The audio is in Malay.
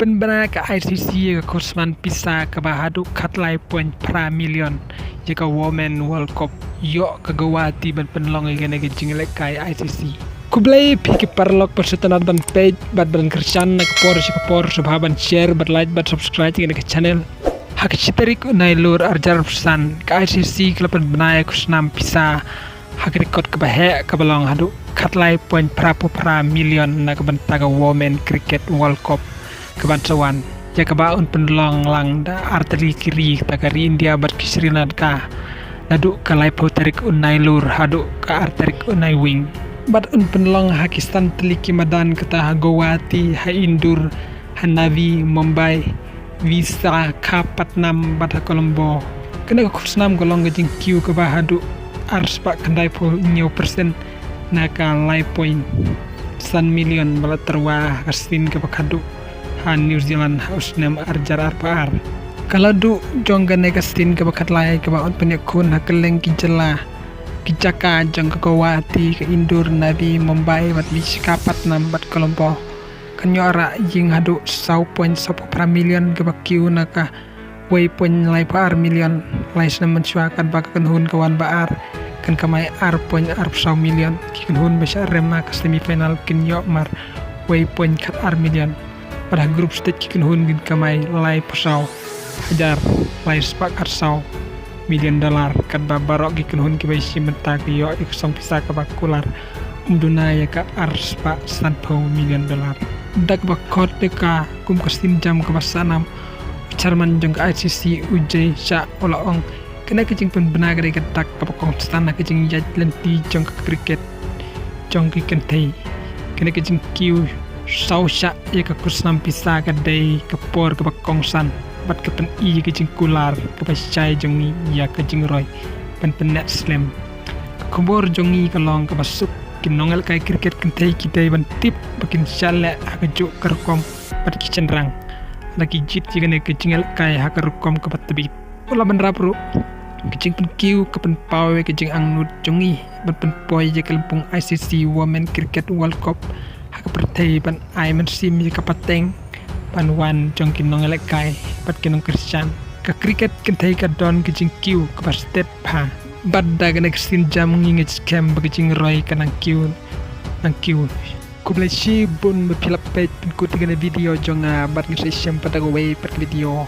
Penbana ka ICC ka kusman pisa ka bahadu katlay point pra million jika Women World Cup yo kagawati ban penlong igana ka jingle kay ICC. Kublay piki parlok persetanat ban page ban kersan na kapor subhaban share ban like ban subscribe igana ka channel. Hak chitarik unay lur arjar persan ka ICC kelapan benaya kusnam pisa hak record ka bahe ka balong hadu katlay point pra million na ka taga Women Cricket World Cup kebansawan jaka baun penlong lang da arteri kiri tagari India berkisrinat ka nadu kalai tarik unai lur hadu ka arterik unai wing bat un penlong Pakistan teliki madan kata Gowati ha Indur Hanavi Mumbai Visa Kapatnam bat Colombo kena kusnam golong gajing kiu ke bahadu ars pak kendai po nyo persen naka lai point 1 million bala terwa kastin ke bakadu New Zealand House nem arjar arpaar kalau du jongga negastin ke bakat lai ke baon penyekun hakeleng kijela kijaka jong ke Gowati ke Indur Nabi Mumbai bat kapat nam bat Colombo kenyora jing hadu 1.1 million ke bakiu naka way point lai paar million lai senam mensuakan bakakan hun kawan baar kan kamai million kikan hun besar remna ke semifinal kenyo mar way point kat million pada grup stage kikin hun gin kamai lai pesau hajar lai sepak arsau $1 million kan babarok kikin hun kibai simenta kiyo iksong pisa kabakular umduna ya ka arspa $1 million dak bakot deka kum kastin jam kabasanam charman jong ICC ujay sya olaong kena kecing pen benaga de ketak kapakong stana kecing jaj lenti jong cricket jong kikin tei kena kecing kiu sau syak ya ke kusnam pisa ke day ke por ke bakongsan bat ke pen i ke jing kular ke pasai jongi ya ke jing roy pen net slam kubor jongi ke long ke basuk kinongel kai cricket kentai kita ban tip bakin syale ke juk ke rukom bat ki cendrang lagi jit jika ne ke jingel kai ha ke rukom ke bat tebit ulah ban rapru ke jing pen kiu ke pen pawe ke jing angnut jongi bat pen poi je ke lempung ICC Women Cricket World Cup hak pertai ban ai men sim ka pateng pan wan jong kinong elek kai pat kinong Christian ka cricket kentai ka don ke jing kiu ka state pa bad da gane sin jam ngi scam ba jing roy ka nang kiu kublai bun be pilap page ku tigane video jonga bat ngi sem pada go way per video